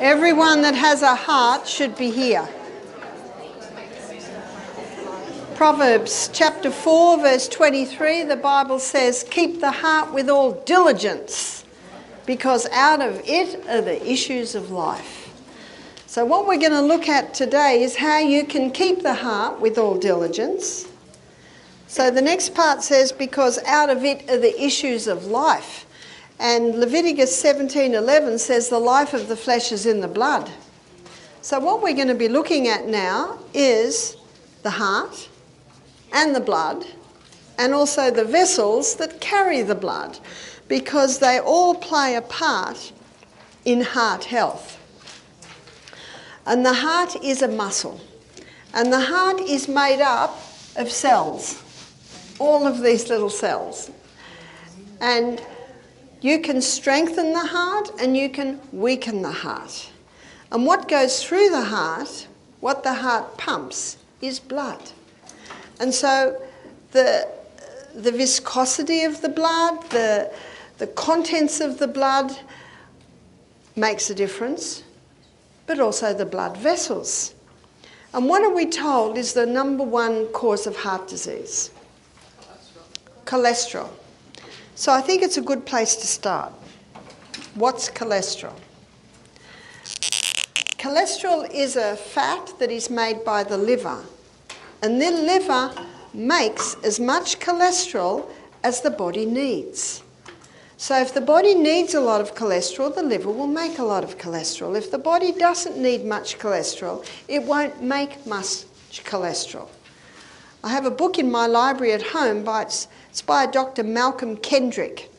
Everyone that has a heart should be here. Proverbs chapter 4 verse 23, the Bible says, keep the heart with all diligence, because out of it are the issues of life. So what we're going to look at today is how you can keep the heart with all diligence. So the next part says, because out of it are the issues of life. And Leviticus 17:11 says the life of the flesh is in the blood. So what we're going to be looking at now is the heart and the blood, and also the vessels that carry the blood, because they all play a part in heart health. And the heart is a muscle, and the heart is made up of cells, all of these little cells. And you can strengthen the heart and you can weaken the heart. And what goes through the heart, what the heart pumps, is blood. And so the viscosity of the blood, the contents of the blood makes a difference, but also the blood vessels. And what are we told is the number one cause of heart disease? Cholesterol. So I think it's a good place to start. What's cholesterol? Cholesterol is a fat that is made by the liver. And the liver makes as much cholesterol as the body needs. So if the body needs a lot of cholesterol, the liver will make a lot of cholesterol. If the body doesn't need much cholesterol, it won't make much cholesterol. I have a book in my library at home, it's by Dr. Malcolm Kendrick.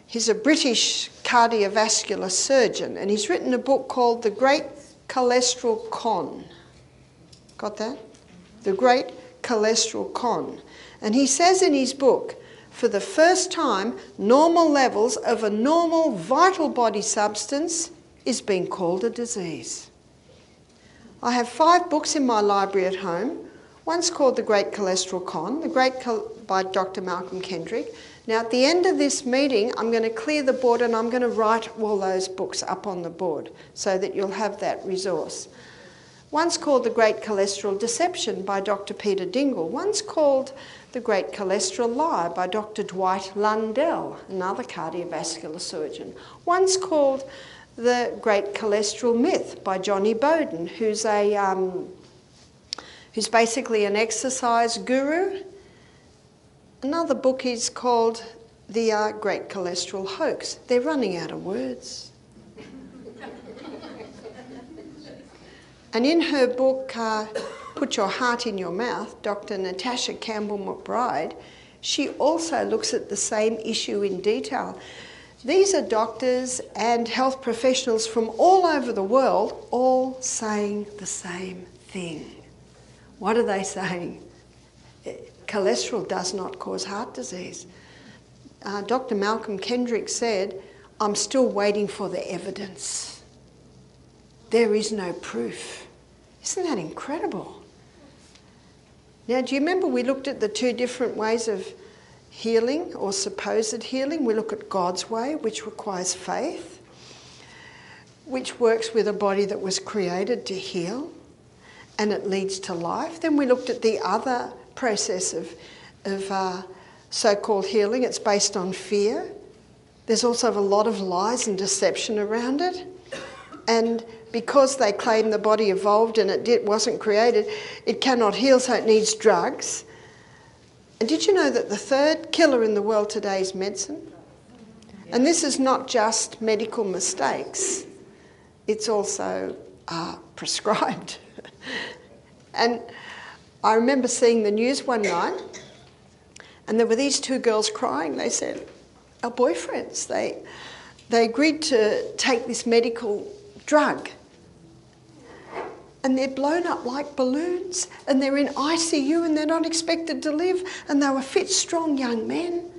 He's a British cardiovascular surgeon, and he's written a book called The Great Cholesterol Con. Got that? The Great Cholesterol Con. And he says in his book, for the first time, normal levels of a normal vital body substance is being called a disease. I have 5 books in my library at home. One's called The Great Cholesterol Con, by Dr. Malcolm Kendrick. Now at the end of this meeting, I'm going to clear the board and I'm going to write all those books up on the board so that you'll have that resource. One's called The Great Cholesterol Deception by Dr. Peter Dingle. One's called The Great Cholesterol Lie by Dr. Dwight Lundell, another cardiovascular surgeon. One's called The Great Cholesterol Myth by Johnny Bowden, who's basically an exercise guru. Another book is called The Great Cholesterol Hoax. They're running out of words. And in her book, Put Your Heart in Your Mouth, Dr. Natasha Campbell McBride, she also looks at the same issue in detail. These are doctors and health professionals from all over the world, all saying the same thing. What are they saying? Cholesterol does not cause heart disease. Dr. Malcolm Kendrick said, I'm still waiting for the evidence. There is no proof. Isn't that incredible? Now, do you remember we looked at the 2 different ways of healing or supposed healing? We look at God's way, which requires faith, which works with a body that was created to heal, and it leads to life. Then we looked at the other process of so-called healing. It's based on fear. There's also a lot of lies and deception around it. And because they claim the body evolved and it wasn't created, it cannot heal, so it needs drugs. And did you know that the 3rd killer in the world today is medicine? And this is not just medical mistakes. It's also prescribed. And I remember seeing the news one night, and there were these 2 girls crying. They said, our boyfriends, they agreed to take this medical drug, and they're blown up like balloons, and they're in ICU, and they're not expected to live, and they were fit, strong young men,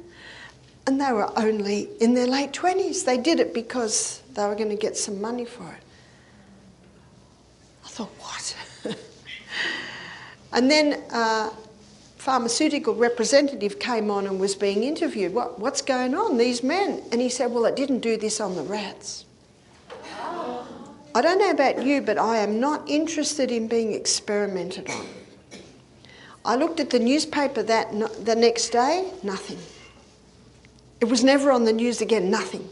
and they were only in their late 20s. They did it because they were going to get some money for it. I thought, what? And then a pharmaceutical representative came on and was being interviewed. What's going on, these men? And he said, well, it didn't do this on the rats. I don't know about you, but I am not interested in being experimented on. I looked at the newspaper the next day, nothing. It was never on the news again, nothing.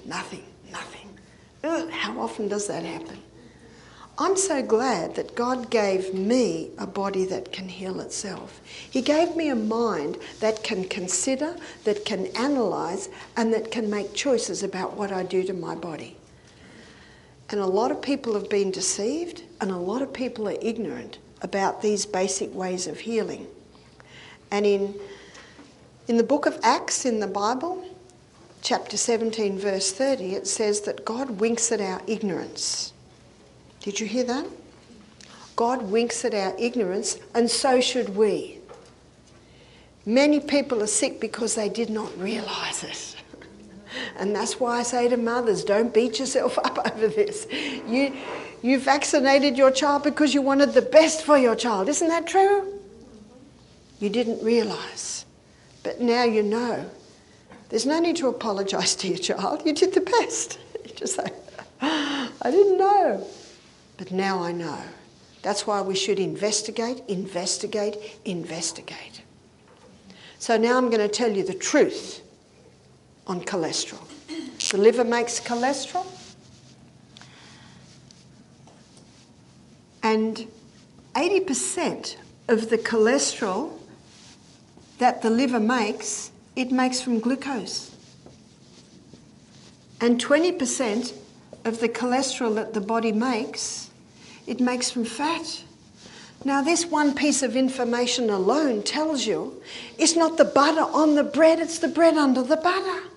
Ugh, how often does that happen? I'm so glad that God gave me a body that can heal itself. He gave me a mind that can consider, that can analyse, and that can make choices about what I do to my body. And a lot of people have been deceived, and a lot of people are ignorant about these basic ways of healing. And in the book of Acts in the Bible, chapter 17, verse 30, it says that God winks at our ignorance. Did you hear that? God winks at our ignorance, and so should we. Many people are sick because they did not realise it. And that's why I say to mothers, don't beat yourself up over this. You vaccinated your child because you wanted the best for your child. Isn't that true? You didn't realise. But now you know. There's no need to apologise to your child. You did the best. You just say, I didn't know. But now I know. That's why we should investigate. So now I'm going to tell you the truth on cholesterol. The liver makes cholesterol. And 80% of the cholesterol that the liver makes, it makes from glucose. And 20% of the cholesterol that the body makes, it makes from fat. Now this one piece of information alone tells you it's not the butter on the bread, it's the bread under the butter.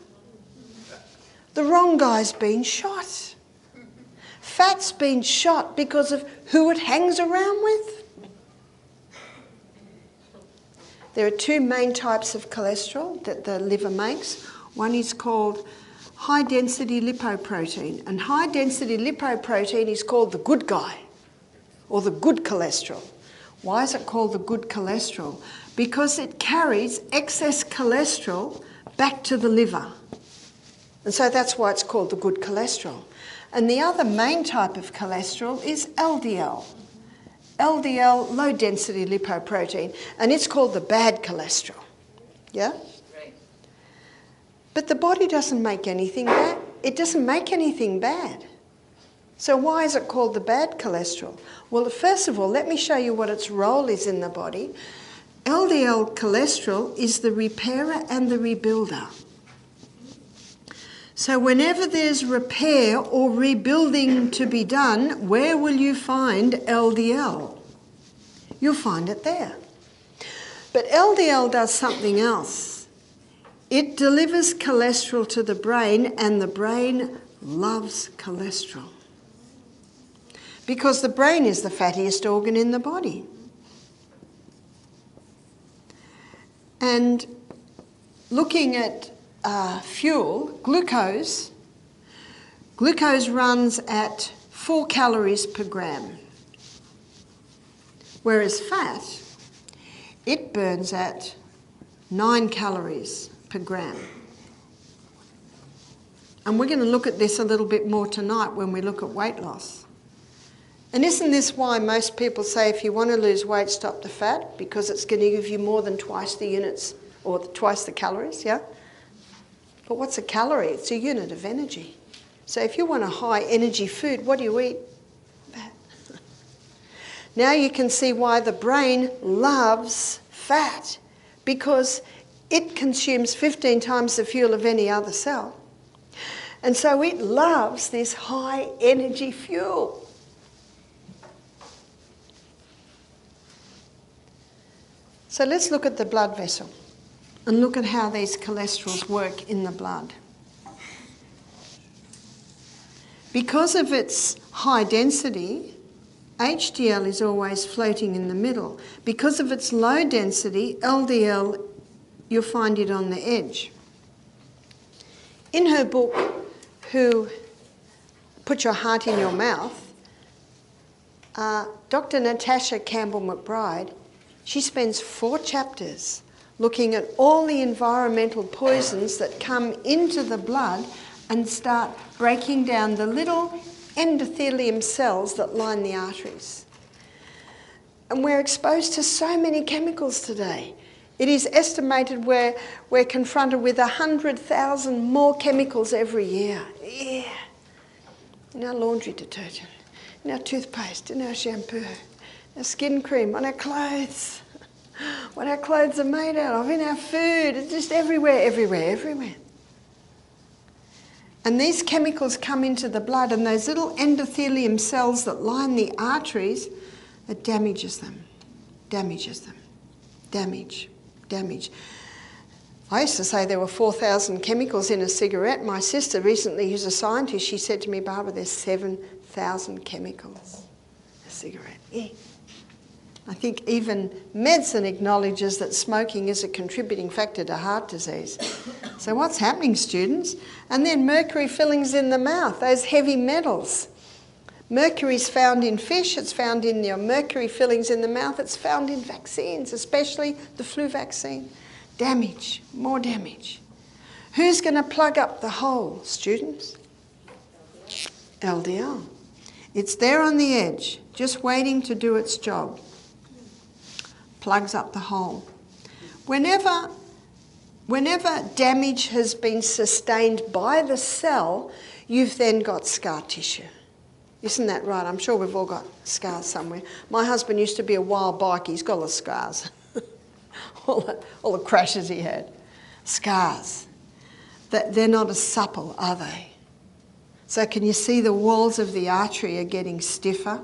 The wrong guy's been shot. Fat's been shot because of who it hangs around with. There are two main types of cholesterol that the liver makes. One is called high-density lipoprotein. And high-density lipoprotein is called the good guy, or the good cholesterol. Why is it called the good cholesterol? Because it carries excess cholesterol back to the liver. And so that's why it's called the good cholesterol. And the other main type of cholesterol is LDL. LDL, low-density lipoprotein. And it's called the bad cholesterol. Yeah? But the body doesn't make anything bad. It doesn't make anything bad. So why is it called the bad cholesterol? Well, first of all, let me show you what its role is in the body. LDL cholesterol is the repairer and the rebuilder. So whenever there's repair or rebuilding to be done, where will you find LDL? You'll find it there. But LDL does something else. It delivers cholesterol to the brain, and the brain loves cholesterol. Because the brain is the fattiest organ in the body. And looking at fuel, glucose runs at 4 calories per gram. Whereas fat, it burns at 9 calories per gram. And we're going to look at this a little bit more tonight when we look at weight loss. And isn't this why most people say if you want to lose weight, stop the fat? Because it's going to give you more than twice the units, or twice the calories, yeah? But what's a calorie? It's a unit of energy. So if you want a high energy food, what do you eat? Fat. Now you can see why the brain loves fat, because it consumes 15 times the fuel of any other cell. And so it loves this high energy fuel. So let's look at the blood vessel and look at how these cholesterols work in the blood. Because of its high density, HDL is always floating in the middle. Because of its low density, LDL, you'll find it on the edge. In her book, Who Put Your Heart in Your Mouth, Dr. Natasha Campbell-McBride, she spends 4 chapters looking at all the environmental poisons that come into the blood and start breaking down the little endothelium cells that line the arteries. And we're exposed to so many chemicals today. It is estimated we're confronted with 100,000 more chemicals every year. Yeah. In our laundry detergent, in our toothpaste, in our shampoo, our skin cream, on our clothes, what our clothes are made out of, in our food. It's just everywhere, everywhere, everywhere. And these chemicals come into the blood, and those little endothelium cells that line the arteries, it damages them, damage. I used to say there were 4,000 chemicals in a cigarette. My sister recently, who's a scientist, she said to me, Barbara, there's 7,000 chemicals in a cigarette. Yeah. I think even medicine acknowledges that smoking is a contributing factor to heart disease. So what's happening, students? And then mercury fillings in the mouth, those heavy metals. Mercury's found in fish, it's found in your mercury fillings in the mouth, it's found in vaccines, especially the flu vaccine. Damage, more damage. Who's going to plug up the hole, students? LDL. It's there on the edge, just waiting to do its job. Plugs up the hole. Whenever damage has been sustained by the cell, you've then got scar tissue. Isn't that right? I'm sure we've all got scars somewhere. My husband used to be a wild biker. He's got all the scars. all the crashes he had. Scars. They're not as supple, are they? So can you see the walls of the artery are getting stiffer?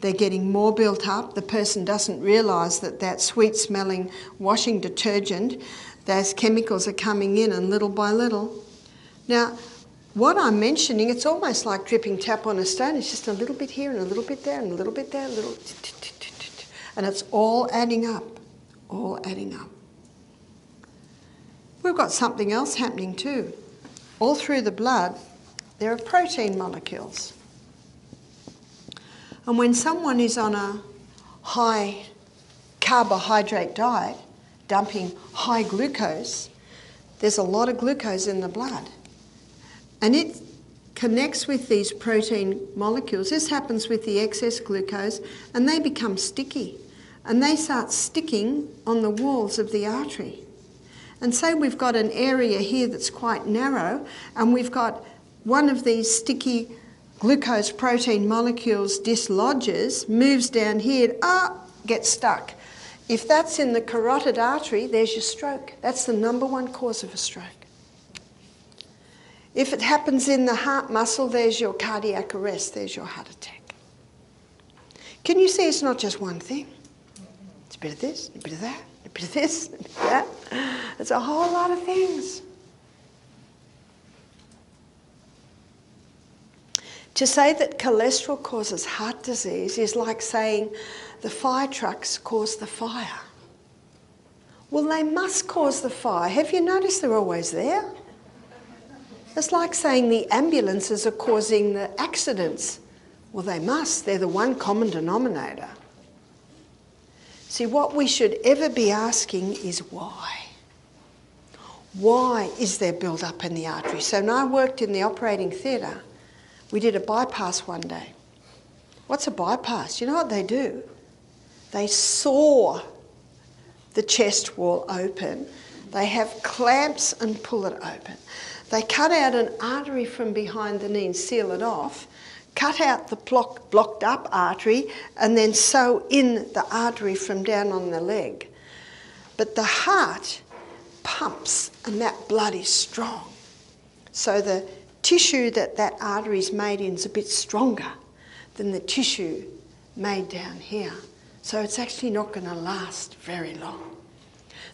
They're getting more built up. The person doesn't realise that sweet-smelling washing detergent, those chemicals are coming in, and little by little. Now, what I'm mentioning, it's almost like dripping tap on a stone. It's just a little bit here and a little bit there and a little bit there, and it's all adding up, We've got something else happening too. All through the blood, there are protein molecules. And when someone is on a high carbohydrate diet, dumping high glucose, there's a lot of glucose in the blood. And it connects with these protein molecules. This happens with the excess glucose, and they become sticky. And they start sticking on the walls of the artery. And say we've got an area here that's quite narrow, and we've got one of these sticky glucose protein molecules dislodges, moves down here, gets stuck. If that's in the carotid artery, there's your stroke. That's the #1 cause of a stroke. If it happens in the heart muscle, there's your cardiac arrest, there's your heart attack. Can you see it's not just one thing? It's a bit of this, a bit of that, a bit of this, a bit of that. It's a whole lot of things. To say that cholesterol causes heart disease is like saying the fire trucks cause the fire. Well, they must cause the fire. Have you noticed they're always there? It's like saying the ambulances are causing the accidents. Well, they must. They're the one common denominator. See, what we should ever be asking is why. Why is there build-up in the artery? So when I worked in the operating theatre, we did a bypass one day. What's a bypass? You know what they do? They saw the chest wall open. They have clamps and pull it open. They cut out an artery from behind the knee and seal it off, cut out the blocked up artery, and then sew in the artery from down on the leg. But the heart pumps and that blood is strong. So the tissue that artery is made in is a bit stronger than the tissue made down here. So it's actually not going to last very long.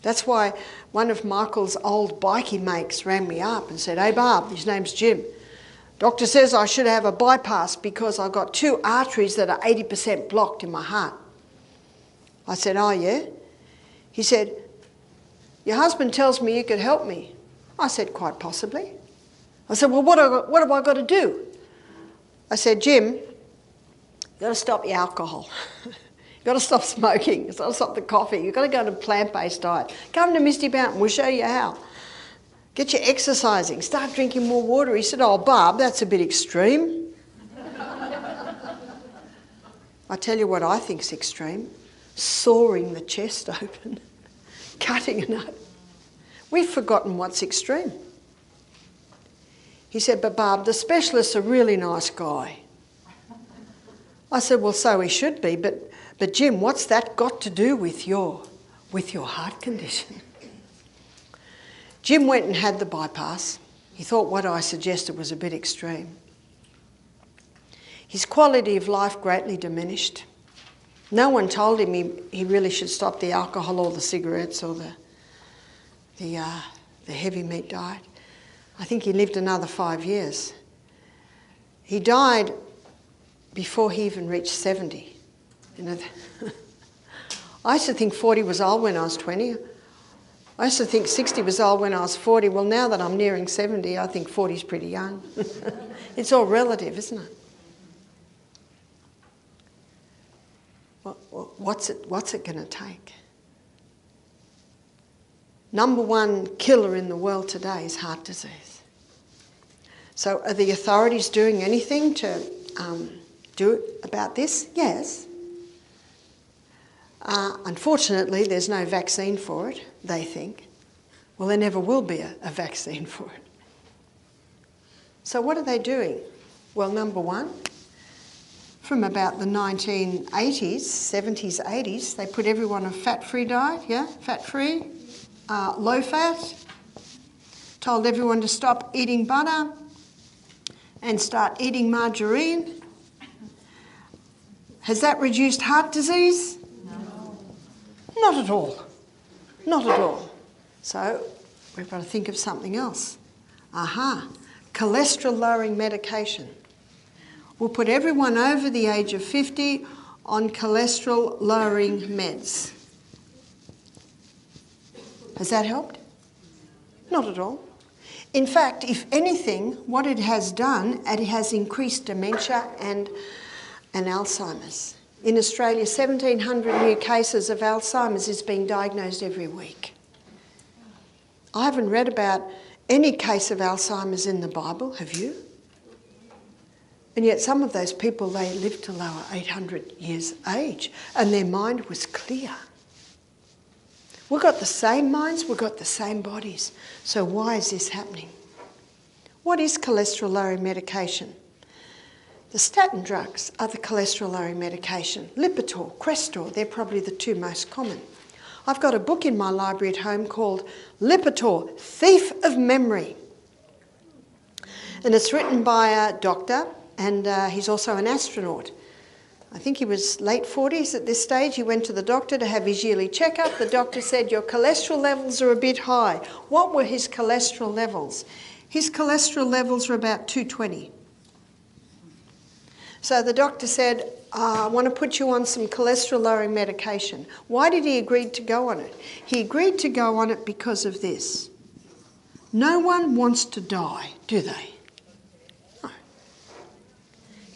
That's why one of Michael's old bikie mates rang me up and said, "Hey Barb," his name's Jim, "doctor says I should have a bypass because I've got 2 arteries that are 80% blocked in my heart." I said, "Oh yeah?" He said, "Your husband tells me you could help me." I said, "Quite possibly." I said, "Well, what have I got to do?" I said, "Jim, you've got to stop your alcohol. You've got to stop smoking. You've got to stop the coffee. You've got to go on a plant-based diet. Come to Misty Mountain. We'll show you how. Get your exercising. Start drinking more water." He said, "Oh, Barb, that's a bit extreme." I tell you what I think's extreme. Sawing the chest open, cutting it up. We've forgotten what's extreme. He said, but Barb, the specialist's a really nice guy. I said, well, so he should be, but Jim, what's that got to do with your heart condition? Jim went and had the bypass. He thought what I suggested was a bit extreme. His quality of life greatly diminished. No one told him he really should stop the alcohol or the cigarettes or the heavy meat diet. I think he lived another 5 years. He died before he even reached 70. You know, I used to think 40 was old when I was 20. I used to think 60 was old when I was 40. Well, now that I'm nearing 70, I think 40 is pretty young. It's all relative, isn't it? What's it going to take? Number one killer in the world today is heart disease. So are the authorities doing anything to do about this? Yes. Unfortunately, there's no vaccine for it, they think. Well, there never will be a vaccine for it. So what are they doing? Well, number one, from about the 1980s, 70s, 80s, they put everyone on a fat-free diet, fat-free, low fat, told everyone to stop eating butter and start eating margarine. Has that reduced heart disease? No. Not at all. Not at all. So we've got to think of something else. Cholesterol-lowering medication. We'll put everyone over the age of 50 on cholesterol-lowering meds. Has that helped? Not at all. In fact, if anything, what it has done, it has increased dementia and Alzheimer's. In Australia, 1,700 new cases of Alzheimer's is being diagnosed every week. I haven't read about any case of Alzheimer's in the Bible, have you? And yet some of those people, they lived to lower 800 years age and their mind was clear. We've got the same minds, we've got the same bodies. So why is this happening? What is cholesterol-lowering medication? The statin drugs are the cholesterol-lowering medication. Lipitor, Crestor, they're probably the two most common. I've got a book in my library at home called Lipitor, Thief of Memory. And it's written by a doctor, and he's also an astronaut. I think he was late 40s at this stage. He went to the doctor to have his yearly checkup. The doctor said, your cholesterol levels are a bit high. What were his cholesterol levels? His cholesterol levels were about 220. So the doctor said, I want to put you on some cholesterol-lowering medication. Why did he agree to go on it? He agreed to go on it because of this. No one wants to die, do they?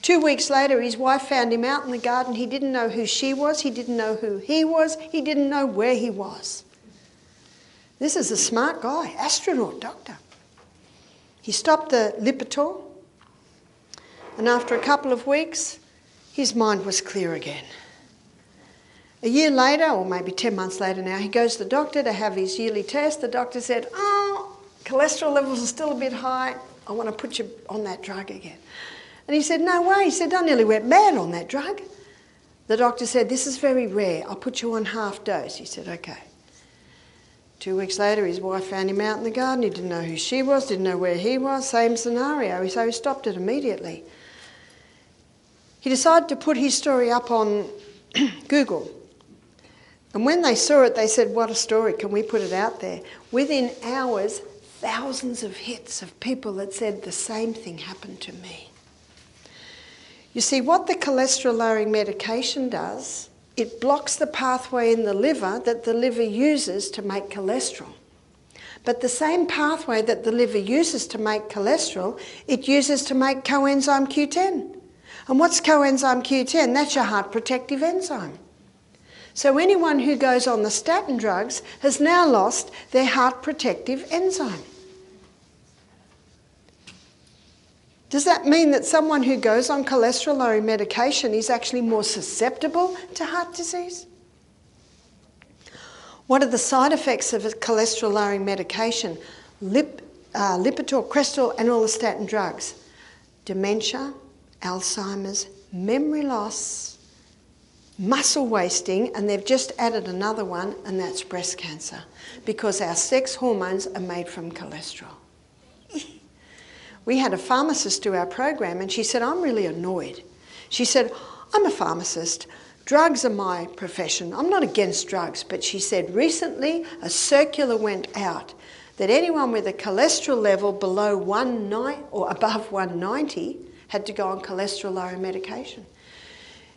2 weeks later, his wife found him out in the garden. He didn't know who she was. He didn't know who he was. He didn't know where he was. This is a smart guy, astronaut, doctor. He stopped the Lipitor, and after a couple of weeks, his mind was clear again. A year later, or maybe 10 months later now, he goes to the doctor to have his yearly test. The doctor said, cholesterol levels are still a bit high. I want to put you on that drug again. And he said, no way. He said, I nearly went mad on that drug. The doctor said, this is very rare. I'll put you on half dose. He said, okay. 2 weeks later, his wife found him out in the garden. He didn't know who she was, didn't know where he was. Same scenario. So he stopped it immediately. He decided to put his story up on Google. And when they saw it, they said, what a story. Can we put it out there? Within hours, thousands of hits of people that said the same thing happened to me. You see, what the cholesterol-lowering medication does, it blocks the pathway in the liver that the liver uses to make cholesterol. But the same pathway that the liver uses to make cholesterol, it uses to make coenzyme Q10. And what's coenzyme Q10? That's your heart protective enzyme. So anyone who goes on the statin drugs has now lost their heart protective enzyme. Does that mean that someone who goes on cholesterol-lowering medication is actually more susceptible to heart disease? What are the side effects of a cholesterol-lowering medication? Lipitor, Crestor, and all the statin drugs. Dementia, Alzheimer's, memory loss, muscle wasting, and they've just added another one, and that's breast cancer, because our sex hormones are made from cholesterol. We had a pharmacist do our program, and she said, I'm really annoyed. She said, I'm a pharmacist. Drugs are my profession. I'm not against drugs, but she said recently a circular went out that anyone with a cholesterol level below 190 or above 190 had to go on cholesterol-lowering medication.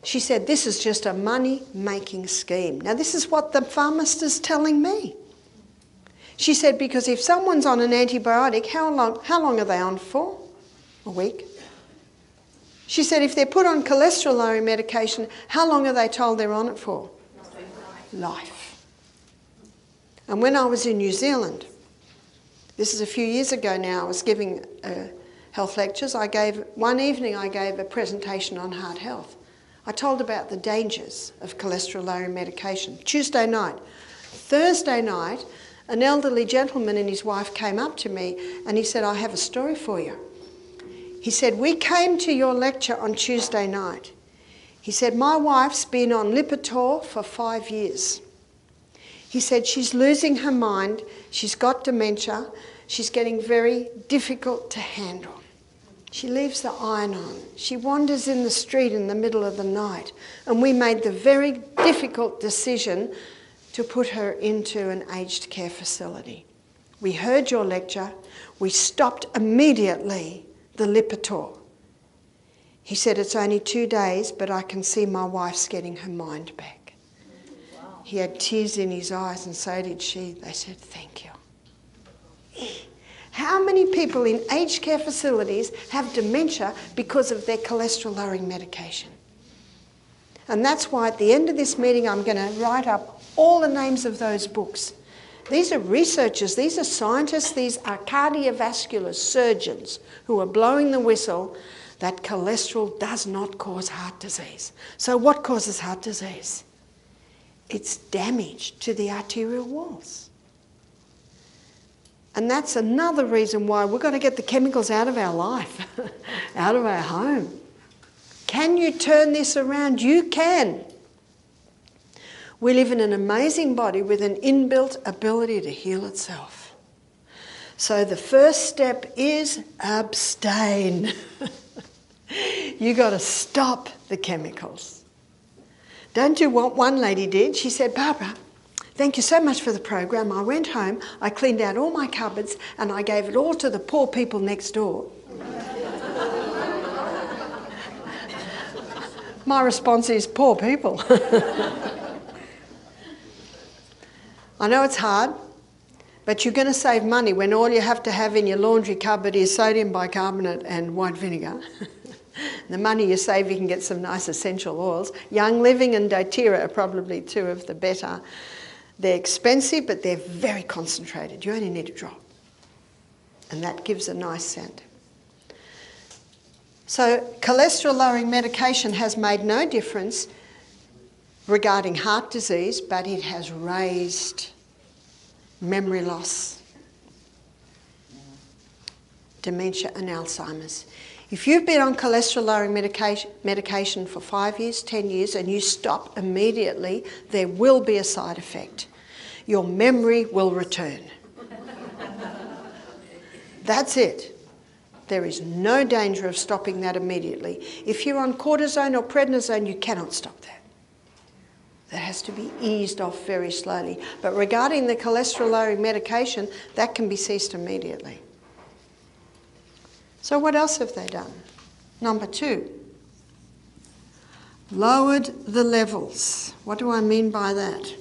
She said, this is just a money-making scheme. Now, this is what the pharmacist is telling me. She said, because if someone's on an antibiotic, how long are they on for? A week. She said, if they're put on cholesterol-lowering medication, how long are they told they're on it for? Life. And when I was in New Zealand, this is a few years ago now, I was giving health lectures. One evening I gave a presentation on heart health. I told about the dangers of cholesterol-lowering medication. Tuesday night. Thursday night, an elderly gentleman and his wife came up to me and he said, I have a story for you. He said, we came to your lecture on Tuesday night. He said, my wife's been on Lipitor for 5 years. He said, she's losing her mind, she's got dementia, she's getting very difficult to handle. She leaves the iron on. She wanders in the street in the middle of the night. And we made the very difficult decision to put her into an aged care facility. We heard your lecture. We stopped immediately the Lipitor. He said, it's only 2 days, but I can see my wife's getting her mind back. Wow. He had tears in his eyes, and so did she. They said, thank you. How many people in aged care facilities have dementia because of their cholesterol-lowering medication? And that's why at the end of this meeting I'm going to write up all the names of those books. These are researchers, these are scientists, these are cardiovascular surgeons who are blowing the whistle that cholesterol does not cause heart disease. So what causes heart disease? It's damage to the arterial walls. And that's another reason why we've got to get the chemicals out of our life, out of our home. Can you turn this around? You can. We live in an amazing body with an inbuilt ability to heal itself. So the first step is abstain. You got to stop the chemicals. Don't do what one lady did. She said, Barbara, thank you so much for the program. I went home, I cleaned out all my cupboards and I gave it all to the poor people next door. My response is, poor people. I know it's hard, but you're going to save money when all you have to have in your laundry cupboard is sodium bicarbonate and white vinegar. The money you save, you can get some nice essential oils. Young Living and doTERRA are probably two of the better. They're expensive, but they're very concentrated. You only need a drop. And that gives a nice scent. So cholesterol-lowering medication has made no difference regarding heart disease, but it has raised memory loss, dementia and Alzheimer's. If you've been on cholesterol-lowering medication for 5 years, 10 years, and you stop immediately, there will be a side effect. Your memory will return. That's it. There is no danger of stopping that immediately. If you're on cortisone or prednisone, you cannot stop that. That has to be eased off very slowly. But regarding the cholesterol-lowering medication, that can be ceased immediately. So what else have they done? Number 2, lowered the levels. What do I mean by that?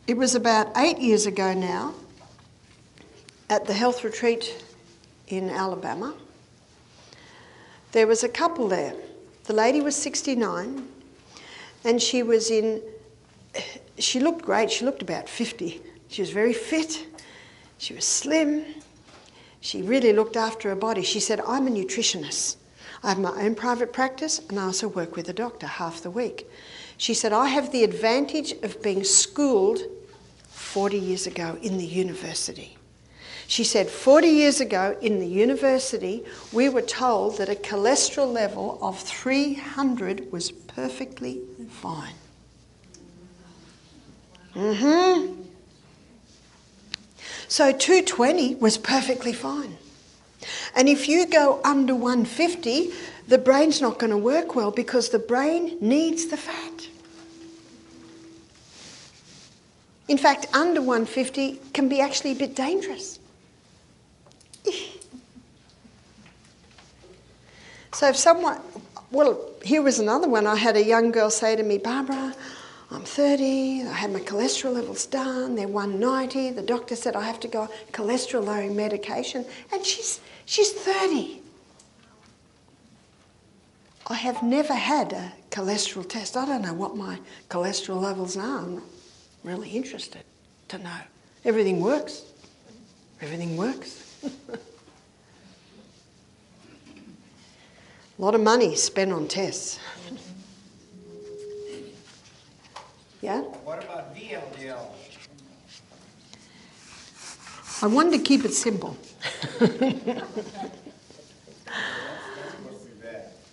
It was about 8 years ago now, at the health retreat in Alabama. There was a couple there. The lady was 69, and she looked great. She looked about 50. She was very fit. She was slim. She really looked after her body. She said, I'm a nutritionist. I have my own private practice and I also work with a doctor half the week. She said, I have the advantage of being schooled 40 years ago in the university. She said 40 years ago in the university, we were told that a cholesterol level of 300 was perfectly fine. So 220 was perfectly fine. And if you go under 150, the brain's not going to work well because the brain needs the fat. In fact, under 150 can be actually a bit dangerous. So if someone, well, here was another one. I had a young girl say to me, Barbara, I'm 30, I had my cholesterol levels done, they're 190. The doctor said I have to go cholesterol lowering medication, and she's 30. I have never had a cholesterol test. I don't know what my cholesterol levels are. I'm not really interested to know. Everything works. Everything works. A lot of money spent on tests. Yeah? What about VLDL? I wanted to keep it simple.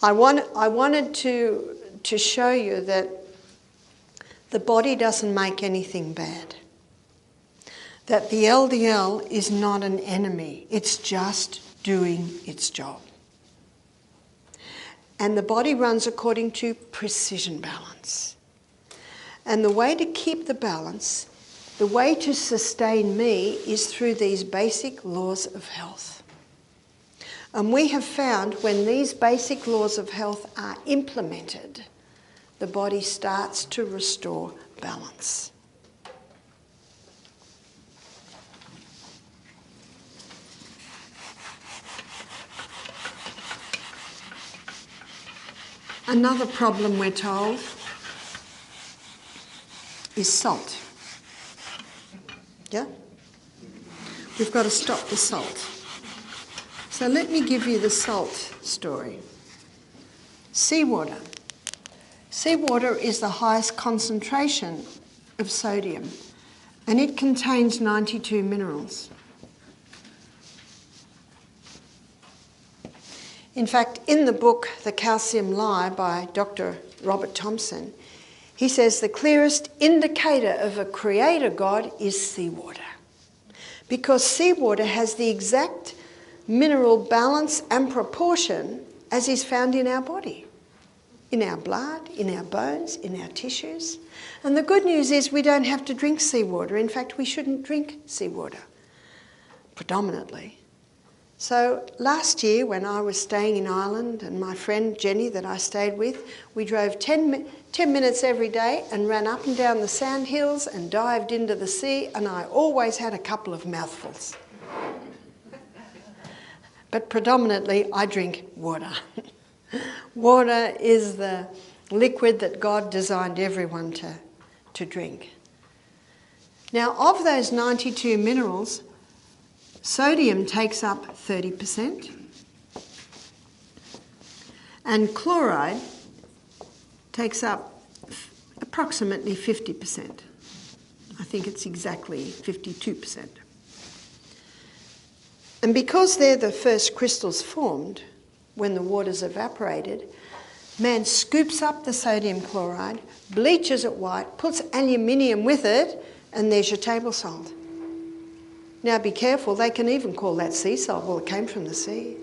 I wanted to show you that the body doesn't make anything bad. That the LDL is not an enemy. It's just doing its job. And the body runs according to precision balance. And the way to keep the balance, the way to sustain me is through these basic laws of health. And we have found when these basic laws of health are implemented, the body starts to restore balance. Another problem, we're told, is salt. Yeah? We've got to stop the salt. So let me give you the salt story. Seawater. Seawater is the highest concentration of sodium, and it contains 92 minerals. In fact, in the book The Calcium Lie by Dr. Robert Thompson, he says the clearest indicator of a creator God is seawater, because seawater has the exact mineral balance and proportion as is found in our body, in our blood, in our bones, in our tissues. And the good news is we don't have to drink seawater. In fact, we shouldn't drink seawater predominantly. So last year when I was staying in Ireland and my friend Jenny that I stayed with, we drove 10 minutes every day and ran up and down the sand hills and dived into the sea, and I always had a couple of mouthfuls. But predominantly I drink water. Water is the liquid that God designed everyone to drink. Now, of those 92 minerals, sodium takes up 30%, and chloride takes up approximately 50%. I think it's exactly 52%. And because they're the first crystals formed when the water's evaporated, man scoops up the sodium chloride, bleaches it white, puts aluminium with it, and there's your table salt. Now be careful, they can even call that sea salt. Well, it came from the sea.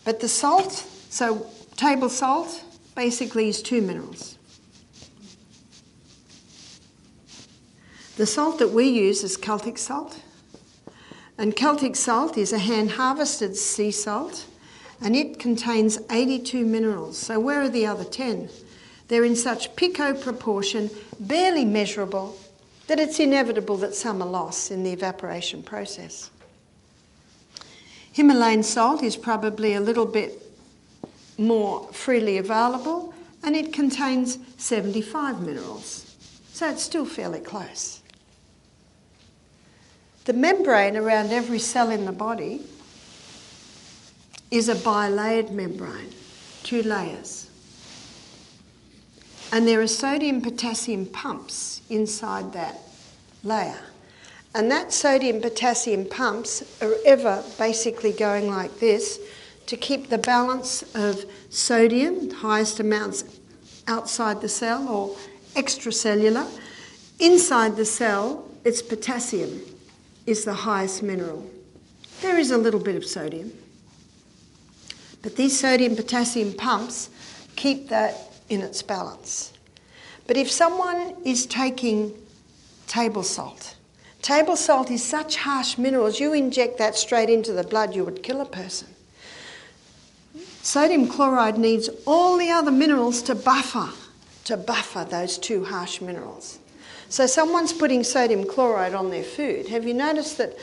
But the salt, so table salt, basically is 2 minerals. The salt that we use is Celtic salt. And Celtic salt is a hand-harvested sea salt, and it contains 82 minerals. So where are the other 10? They're in such pico proportion, barely measurable, that it's inevitable that some are lost in the evaporation process. Himalayan salt is probably a little bit more freely available, and it contains 75 minerals. So it's still fairly close. The membrane around every cell in the body is a bilayered membrane, 2 layers. And there are sodium-potassium pumps inside that layer. And that sodium-potassium pumps are ever basically going like this to keep the balance of sodium, highest amounts outside the cell or extracellular. Inside the cell, it's potassium is the highest mineral. There is a little bit of sodium. But these sodium-potassium pumps keep that in its balance. But if someone is taking table salt is such harsh minerals, you inject that straight into the blood, you would kill a person. Sodium chloride needs all the other minerals to buffer those 2 harsh minerals. So someone's putting sodium chloride on their food. Have you noticed that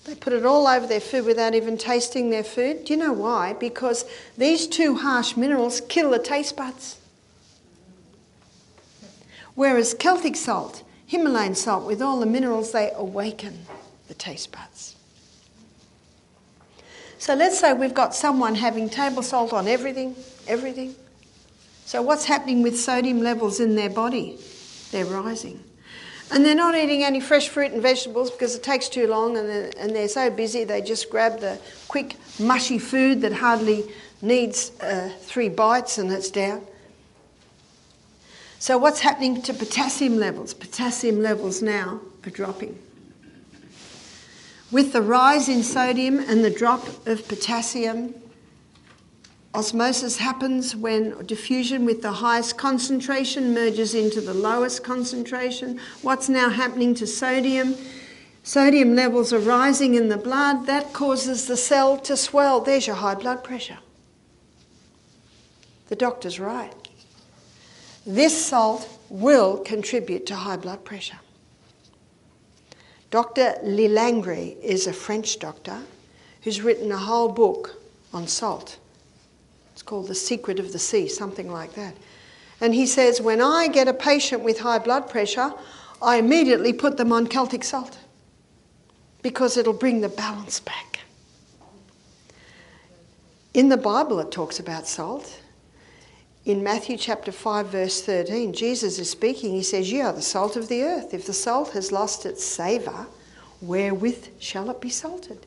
they put it all over their food without even tasting their food? Do you know why? Because these 2 harsh minerals kill the taste buds. Whereas Celtic salt, Himalayan salt, with all the minerals, they awaken the taste buds. So let's say we've got someone having table salt on everything. So what's happening with sodium levels in their body? They're rising. And they're not eating any fresh fruit and vegetables because it takes too long, and they're so busy they just grab the quick mushy food that hardly needs 3 bites and it's down. So what's happening to potassium levels? Potassium levels now are dropping. With the rise in sodium and the drop of potassium, osmosis happens when diffusion with the highest concentration merges into the lowest concentration. What's now happening to sodium? Sodium levels are rising in the blood. That causes the cell to swell. There's your high blood pressure. The doctor's right. This salt will contribute to high blood pressure. Dr. Lilangri is a French doctor who's written a whole book on salt. It's called The Secret of the Sea, something like that. And he says, when I get a patient with high blood pressure, I immediately put them on Celtic salt because it'll bring the balance back. In the Bible, it talks about salt. In Matthew chapter 5, verse 13, Jesus is speaking. He says, "You are the salt of the earth. If the salt has lost its savour, wherewith shall it be salted?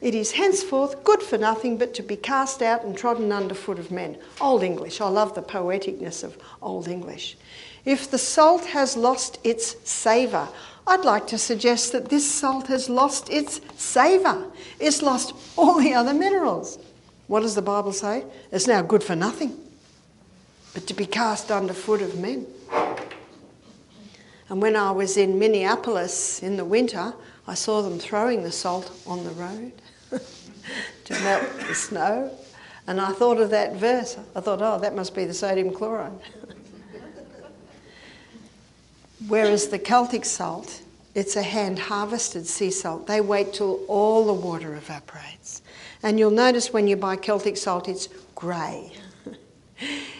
It is henceforth good for nothing but to be cast out and trodden under foot of men." Old English. I love the poeticness of Old English. If the salt has lost its savour, I'd like to suggest that this salt has lost its savour. It's lost all the other minerals. What does the Bible say? It's now good for nothing but to be cast under foot of men. And when I was in Minneapolis in the winter, I saw them throwing the salt on the road to melt the snow. And I thought of that verse. I thought, oh, that must be the sodium chloride. Whereas the Celtic salt, it's a hand-harvested sea salt. They wait till all the water evaporates. And you'll notice when you buy Celtic salt, it's grey.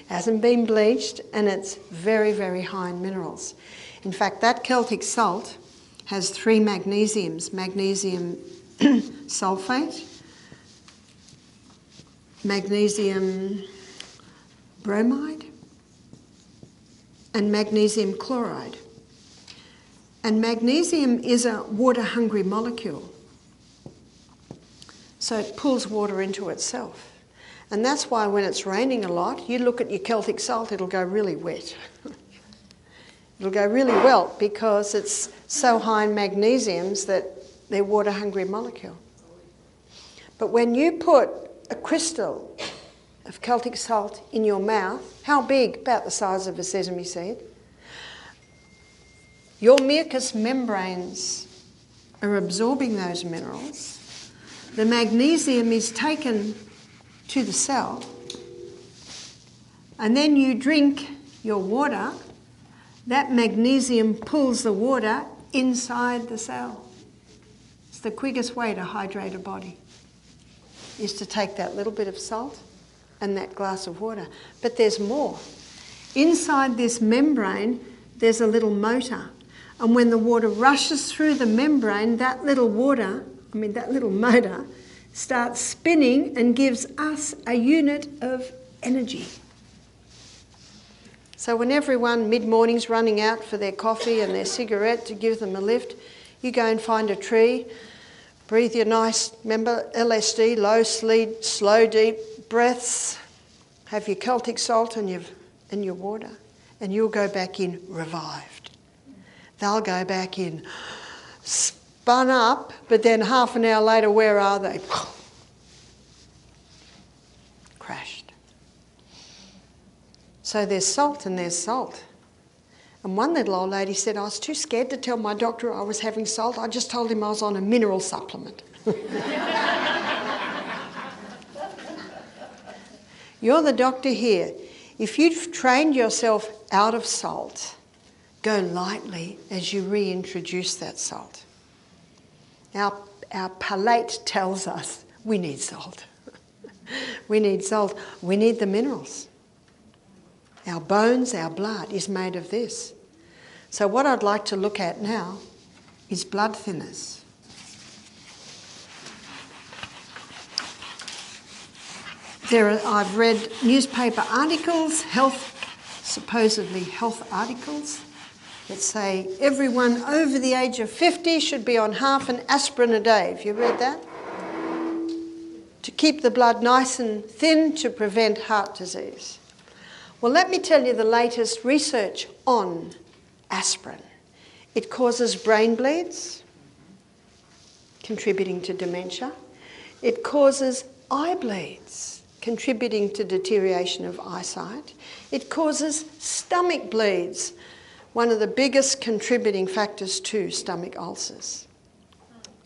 Hasn't been bleached, and it's very, very high in minerals. In fact, that Celtic salt has 3 magnesiums: magnesium sulfate, magnesium bromide, and magnesium chloride. And magnesium is a water-hungry molecule, so it pulls water into itself. And that's why when it's raining a lot, you look at your Celtic salt, it'll go really wet. It'll go really well because it's so high in magnesiums that they're water-hungry molecule. But when you put a crystal of Celtic salt in your mouth, how big? About the size of a sesame seed. Your mucous membranes are absorbing those minerals. The magnesium is taken to the cell, and then you drink your water. That magnesium pulls the water inside the cell. It's the quickest way to hydrate a body, is to take that little bit of salt and that glass of water. But there's more. Inside this membrane, there's a little motor. And when the water rushes through the membrane, that little motor starts spinning and gives us a unit of energy. So when everyone mid-morning's running out for their coffee and their cigarette to give them a lift, you go and find a tree, breathe your nice, remember, LSD, low, slow, deep breaths, have your Celtic salt and your water, and you'll go back in revived. They'll go back in spun up, but then half an hour later, where are they? Crashed. So there's salt and there's salt. And one little old lady said, I was too scared to tell my doctor I was having salt. I just told him I was on a mineral supplement. You're the doctor here. If you've trained yourself out of salt, go lightly as you reintroduce that salt. Our palate tells us we need salt. We need salt. We need the minerals. Our bones, our blood is made of this. So what I'd like to look at now is blood thinners. I've read newspaper articles, supposedly health articles, that say everyone over the age of 50 should be on half an aspirin a day. Have you read that? To keep the blood nice and thin to prevent heart disease. Well, let me tell you the latest research on aspirin. It causes brain bleeds, contributing to dementia. It causes eye bleeds, contributing to deterioration of eyesight. It causes stomach bleeds, one of the biggest contributing factors to stomach ulcers.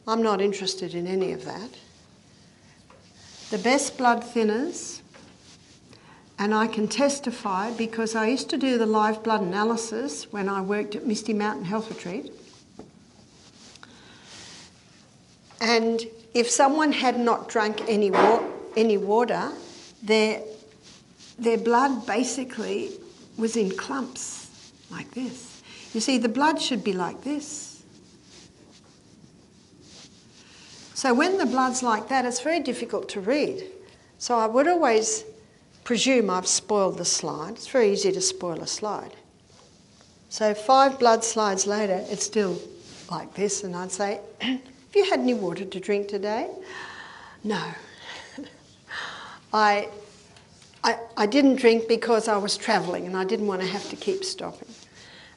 I'm not interested in any of that. The best blood thinners, and I can testify because I used to do the live blood analysis when I worked at Misty Mountain Health Retreat. And if someone had not drunk any water, their blood basically was in clumps like this. You see, the blood should be like this. So when the blood's like that, it's very difficult to read. So I would always presume I've spoiled the slide. It's very easy to spoil a slide. So 5 blood slides later, it's still like this, and I'd say, have you had any water to drink today? No. I didn't drink because I was travelling and I didn't want to have to keep stopping.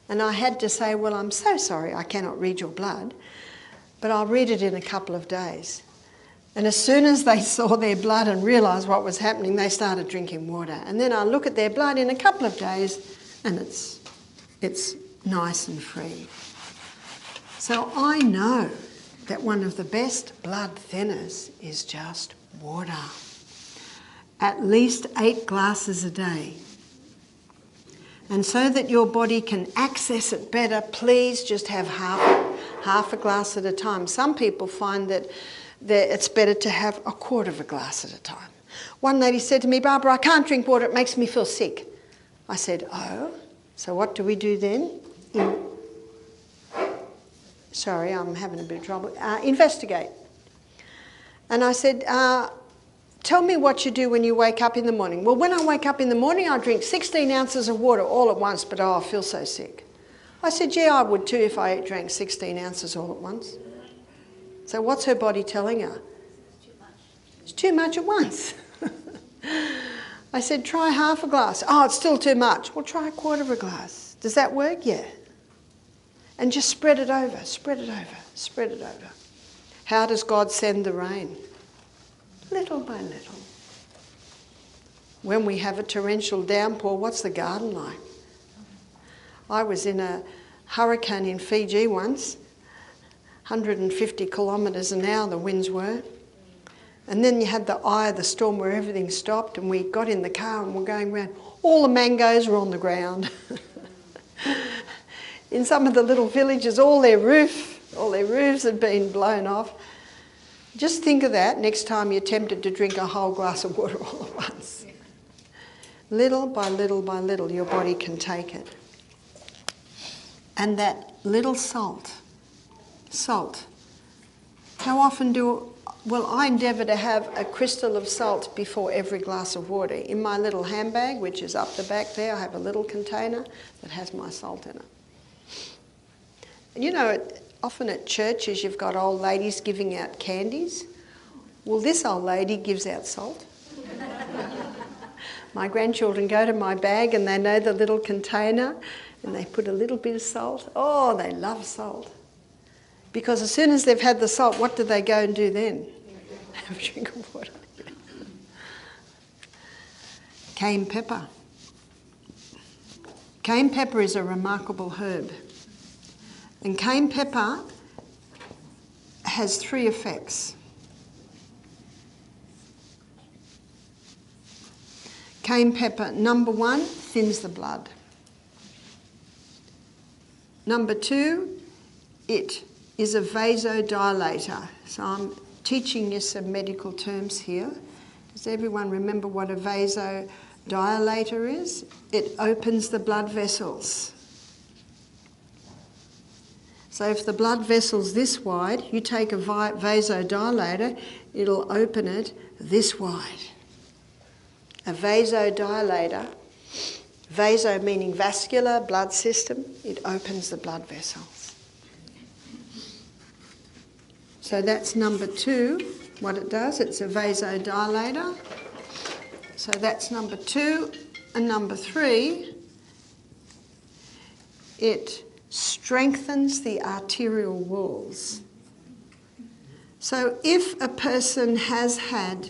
And I had to say, well, I'm so sorry I cannot read your blood, but I'll read it in a couple of days. And as soon as they saw their blood and realised what was happening, they started drinking water. And then I look at their blood in a couple of days and it's nice and free. So I know that one of the best blood thinners is just water. At least 8 glasses a day. And so that your body can access it better, please just have half a glass at a time. Some people find that it's better to have a quarter of a glass at a time. One lady said to me, Barbara, I can't drink water, it makes me feel sick. I said, oh, so what do we do then? Sorry, I'm having a bit of trouble. Investigate. And I said, tell me what you do when you wake up in the morning. Well, when I wake up in the morning, I drink 16 ounces of water all at once, but I feel so sick. I said, yeah, I would too if I drank 16 ounces all at once. So what's her body telling her? It's too much at once. I said, try half a glass. Oh, it's still too much. Well, try a quarter of a glass. Does that work? Yeah. And just spread it over, spread it over, spread it over. How does God send the rain? Little by little. When we have a torrential downpour, what's the garden like? I was in a hurricane in Fiji once, 150 kilometres an hour the winds were. And then you had the eye of the storm where everything stopped, and we got in the car and we're going around. All the mangoes were on the ground. In some of the little villages, all their roofs had been blown off. Just think of that next time you're tempted to drink a whole glass of water all at once. Little by little by little, your body can take it. And that little salt. How often I endeavour to have a crystal of salt before every glass of water. In my little handbag, which is up the back there, I have a little container that has my salt in it. You know, often at churches you've got old ladies giving out candies. Well, this old lady gives out salt. My grandchildren go to my bag and they know the little container and they put a little bit of salt. Oh, they love salt. Because as soon as they've had the salt, what do they go and do then? Have a drink of water. Cayenne pepper. Cayenne pepper is a remarkable herb. And cayenne pepper has 3 effects. Cayenne pepper, number 1, thins the blood. Number 2, it is a vasodilator. So I'm teaching you some medical terms here. Does everyone remember what a vasodilator is? It opens the blood vessels. So if the blood vessel's this wide, you take a vasodilator, it'll open it this wide. A vasodilator, vaso meaning vascular, blood system, it opens the blood vessels. So that's number 2, what it does, it's a vasodilator. So that's number 2. And number 3, it strengthens the arterial walls. So if a person has had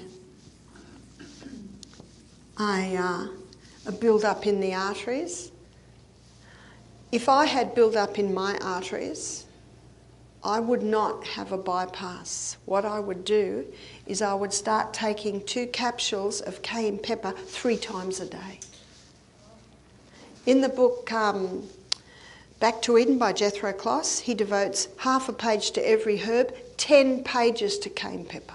a build-up in the arteries, if I had build-up in my arteries, I would not have a bypass. What I would do is I would start taking 2 capsules of cayenne pepper 3 times a day. In the book Back to Eden by Jethro Kloss, he devotes half a page to every herb, 10 pages to cayenne pepper.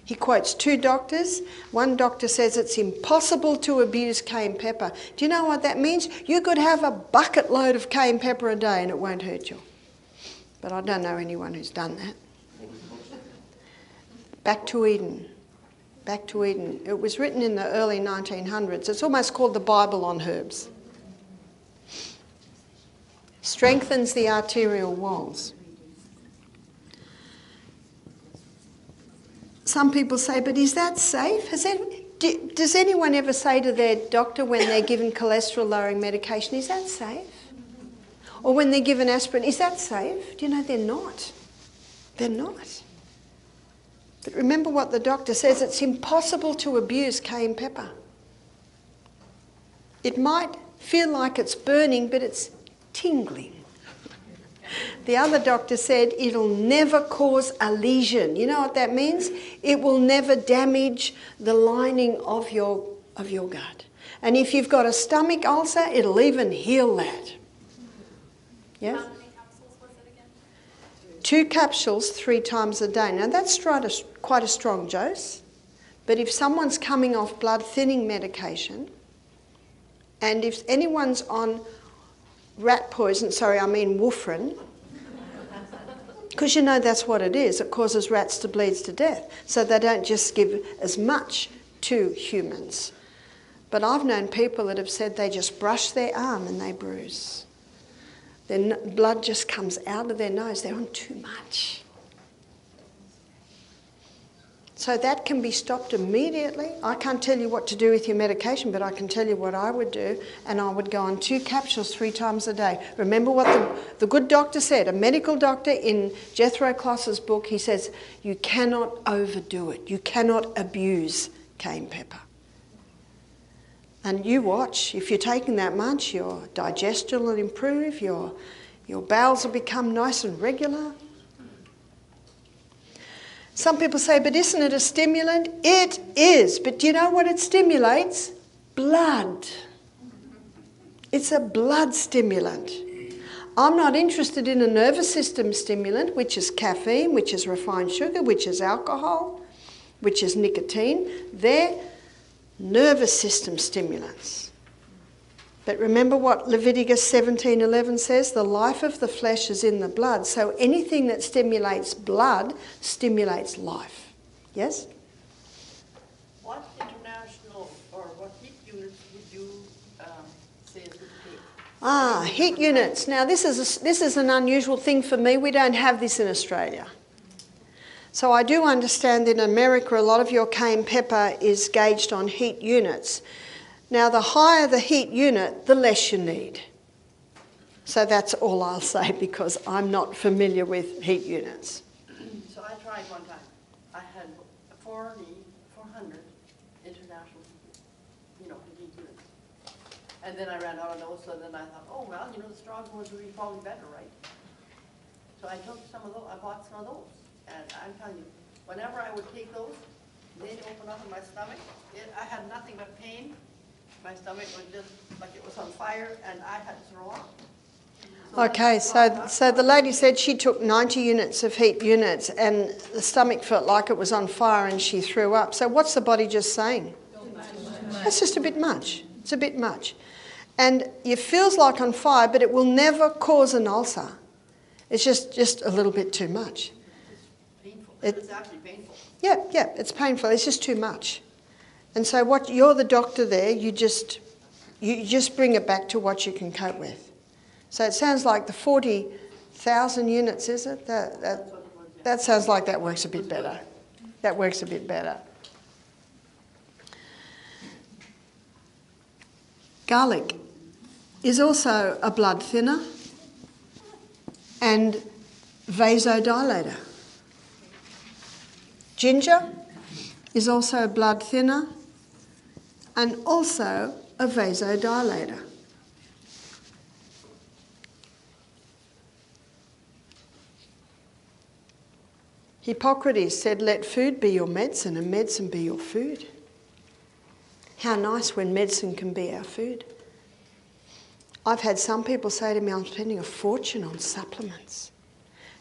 He quotes 2 doctors. One doctor says it's impossible to abuse cayenne pepper. Do you know what that means? You could have a bucket load of cayenne pepper a day and it won't hurt you. But I don't know anyone who's done that. Back to Eden. Back to Eden. It was written in the early 1900s. It's almost called the Bible on herbs. Strengthens the arterial walls. Some people say, but is that safe? Does anyone ever say to their doctor when they're given cholesterol-lowering medication, is that safe? Or when they're given aspirin, is that safe? Do you know, they're not. They're not. But remember what the doctor says, it's impossible to abuse cayenne pepper. It might feel like it's burning, but it's tingling. The other doctor said it'll never cause a lesion. You know what that means? It will never damage the lining of your gut. And if you've got a stomach ulcer, it'll even heal that. Yes? How many capsules was it again? 2 capsules 3 times a day. Now that's quite a strong dose. But if someone's coming off blood thinning medication, and if anyone's on rat poison, warfarin, because you know that's what it is. It causes rats to bleed to death. So they don't just give as much to humans. But I've known people that have said they just brush their arm and they bruise. Their blood just comes out of their nose. They're on too much. So that can be stopped immediately. I can't tell you what to do with your medication, but I can tell you what I would do, and I would go on 2 capsules 3 times a day. Remember what the good doctor said, a medical doctor in Jethro Kloss's book, he says, you cannot overdo it. You cannot abuse cayenne pepper. And you watch, if you're taking that much, your digestion will improve, your bowels will become nice and regular. Some people say, but isn't it a stimulant? It is. But do you know what it stimulates? Blood. It's a blood stimulant. I'm not interested in a nervous system stimulant, which is caffeine, which is refined sugar, which is alcohol, which is nicotine. They're nervous system stimulants. But remember what Leviticus 17:11 says? The life of the flesh is in the blood. So anything that stimulates blood stimulates life. Yes? What international or what heat units would you say is good to take? Heat units. Now this is an unusual thing for me. We don't have this in Australia. So I do understand in America a lot of your cayenne pepper is gauged on heat units. Now, the higher the heat unit, the less you need. So that's all I'll say because I'm not familiar with heat units. So I tried one time. I had 400 international, heat units. And then I ran out of those, so then I thought, oh, well, the strong ones would be probably better, right? So I took some of those, I bought some of those. And I'm telling you, whenever I would take those, they'd open up in my stomach. I had nothing but pain. My stomach was just like it was on fire, and I had to throw up. Okay, so the lady said she took 90 units of heat units and the stomach felt like it was on fire and she threw up. So what's the body just saying? That's just a bit much. It's a bit much. And it feels like on fire, but it will never cause an ulcer. It's just a little bit too much. It's painful. It's actually painful. Yeah, it's painful. It's just too much. And so you're the doctor there, you just bring it back to what you can cope with. So it sounds like the 40,000 units, is it? That sounds like that works a bit better. That works a bit better. Garlic is also a blood thinner and vasodilator. Ginger is also a blood thinner and also a vasodilator. Hippocrates said, let food be your medicine and medicine be your food. How nice when medicine can be our food. I've had some people say to me, I'm spending a fortune on supplements.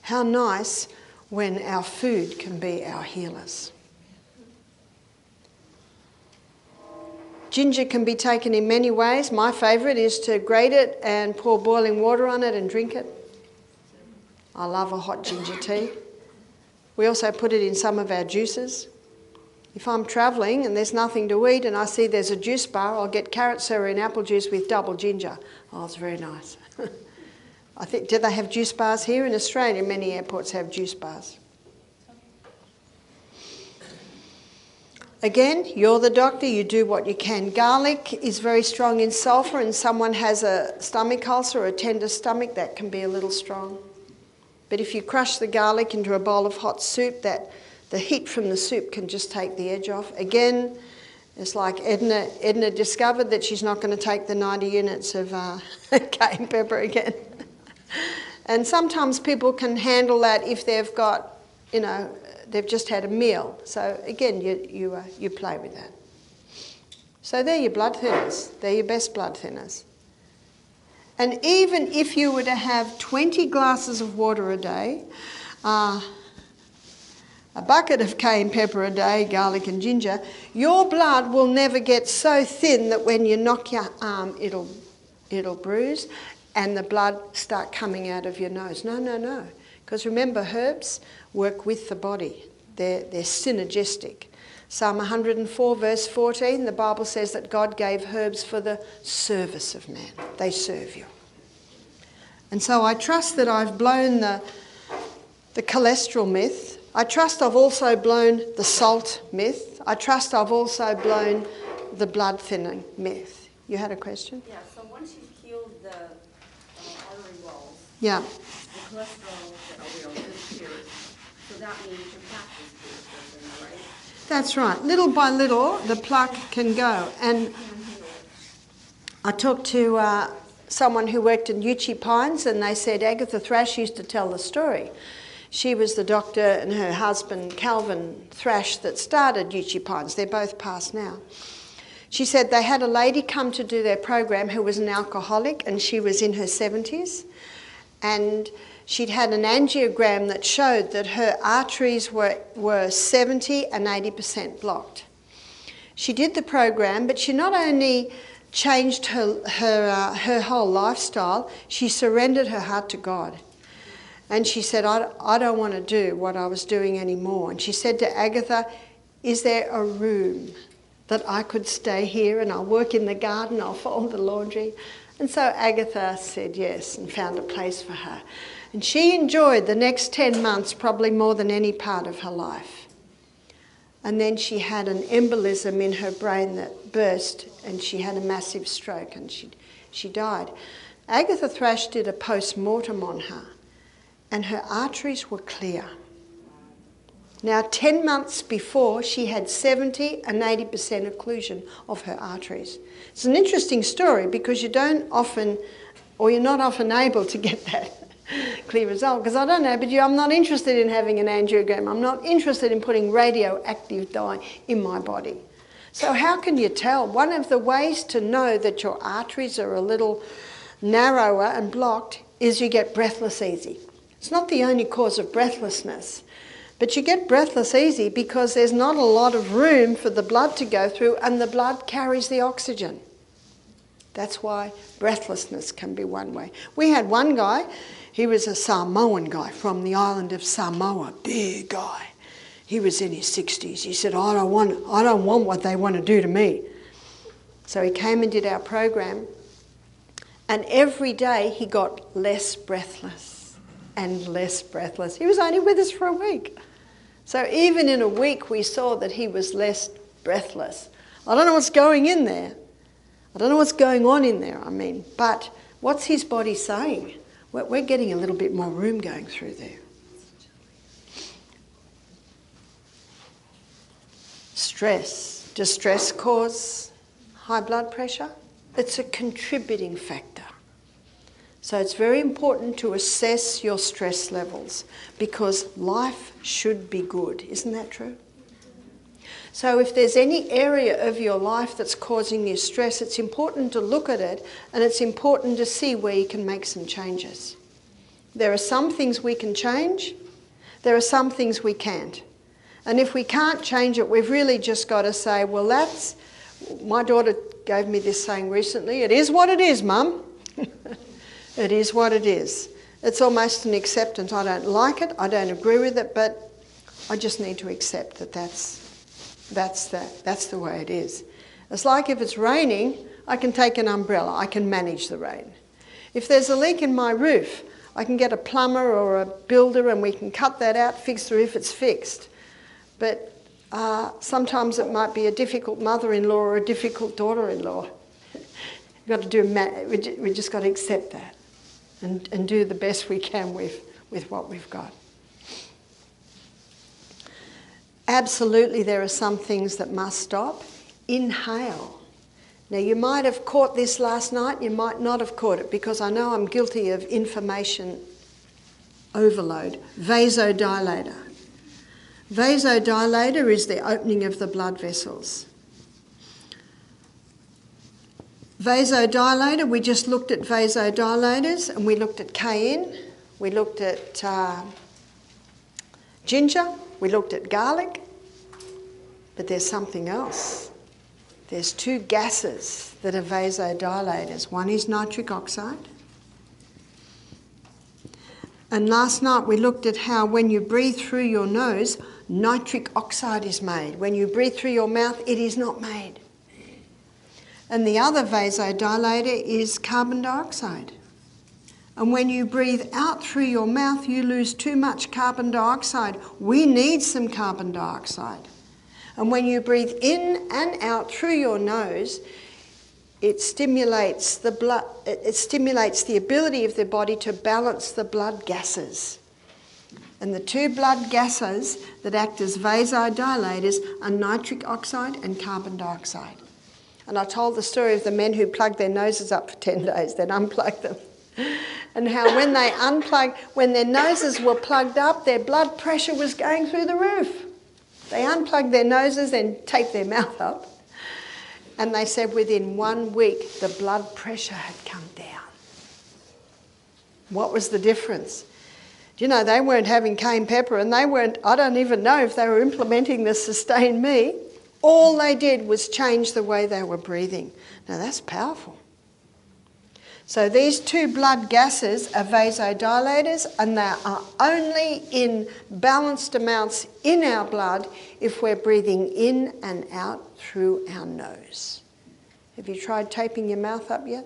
How nice when our food can be our healers. Ginger can be taken in many ways. My favourite is to grate it and pour boiling water on it and drink it. I love a hot ginger tea. We also put it in some of our juices. If I'm travelling and there's nothing to eat and I see there's a juice bar, I'll get carrot celery and apple juice with double ginger. Oh, it's very nice. Do they have juice bars here in Australia? Many airports have juice bars. Again, you're the doctor, you do what you can. Garlic is very strong in sulphur, and someone has a stomach ulcer or a tender stomach, that can be a little strong. But if you crush the garlic into a bowl of hot soup, the heat from the soup can just take the edge off. Again, it's like Edna discovered that she's not going to take the 90 units of cayenne pepper again. And sometimes people can handle that if they've got, they've just had a meal. So again, you play with that. So they're your blood thinners. They're your best blood thinners. And even if you were to have 20 glasses of water a day, a bucket of cayenne pepper a day, garlic and ginger, your blood will never get so thin that when you knock your arm, it'll bruise and the blood start coming out of your nose. No. Because remember, herbs work with the body. They're synergistic. Psalm 104 verse 14, the Bible says that God gave herbs for the service of man. They serve you. And so I trust that I've blown the cholesterol myth. I trust I've also blown the salt myth. I trust I've also blown the blood thinning myth. You had a question? Yeah, so once you've healed the artery walls, yeah, the cholesterol disappears. So that means your plaque disappears, right? That's right. Little by little, the plaque can go. And I talked to someone who worked in Uchi Pines, and they said Agatha Thrash used to tell the story. She was the doctor and her husband, Calvin Thrash, that started Uchi Pines. They're both passed now. She said they had a lady come to do their program who was an alcoholic, and she was in her 70s. And she'd had an angiogram that showed that her arteries were 70 and 80% blocked. She did the program, but she not only changed her whole lifestyle. She surrendered her heart to God. And she said, I don't want to do what I was doing anymore. And she said to Agatha, is there a room that I could stay here and I'll work in the garden, I'll fold the laundry? And so Agatha said yes and found a place for her. And she enjoyed the next 10 months probably more than any part of her life. And then she had an embolism in her brain that burst and she had a massive stroke and she died. Agatha Thrash did a post-mortem on her and her arteries were clear. Now 10 months before she had 70 and 80% occlusion of her arteries. It's an interesting story because you're not often able to get that clear result, because I don't know, but I'm not interested in having an angiogram. I'm not interested in putting radioactive dye in my body. So how can you tell? One of the ways to know that your arteries are a little narrower and blocked is you get breathless easy. It's not the only cause of breathlessness, but you get breathless easy because there's not a lot of room for the blood to go through and the blood carries the oxygen. That's why breathlessness can be one way. We had one guy, he was a Samoan guy from the island of Samoa, big guy. He was in his 60s. He said, I don't want what they want to do to me. So he came and did our program, and every day he got less breathless and less breathless. He was only with us for a week. So even in a week we saw that he was less breathless. I don't know what's going in there. I don't know what's going on in there, but what's his body saying? We're getting a little bit more room going through there. Stress. Does stress cause high blood pressure? It's a contributing factor. So it's very important to assess your stress levels because life should be good. Isn't that true? So if there's any area of your life that's causing you stress, it's important to look at it and it's important to see where you can make some changes. There are some things we can change, there are some things we can't. And if we can't change it, we've really just got to say, well, my daughter gave me this saying recently, it is what it is, Mum. It is what it is. It's almost an acceptance. I don't like it, I don't agree with it, but I just need to accept that that's the way it is. It's like if it's raining, I can take an umbrella, I can manage the rain. If there's a leak in my roof, I can get a plumber or a builder and we can cut that out, fix the roof, it's fixed. But sometimes it might be a difficult mother-in-law or a difficult daughter-in-law. We just got to accept that and do the best we can with what we've got. Absolutely, there are some things that must stop. Inhale. Now, you might have caught this last night, you might not have caught it, because I know I'm guilty of information overload. Vasodilator. Vasodilator is the opening of the blood vessels. Vasodilator, we just looked at vasodilators and we looked at cayenne, we looked at ginger, we looked at garlic, but there's something else. There's two gases that are vasodilators. One is nitric oxide. And last night we looked at how when you breathe through your nose, nitric oxide is made. When you breathe through your mouth, it is not made. And the other vasodilator is carbon dioxide. And when you breathe out through your mouth, you lose too much carbon dioxide. We need some carbon dioxide. And when you breathe in and out through your nose, it stimulates the blood. It stimulates the ability of the body to balance the blood gases. And the two blood gases that act as vasodilators are nitric oxide and carbon dioxide. And I told the story of the men who plugged their noses up for 10 days, then unplugged them. And how when they unplugged, when their noses were plugged up, their blood pressure was going through the roof. They unplugged their noses and taped their mouth up. And they said within 1 week, the blood pressure had come down. What was the difference? You know, they weren't having cayenne pepper and they weren't, I don't even know if they were implementing the Sustain Me. All they did was change the way they were breathing. Now that's powerful. So these two blood gases are vasodilators, and they are only in balanced amounts in our blood if we're breathing in and out through our nose. Have you tried taping your mouth up yet?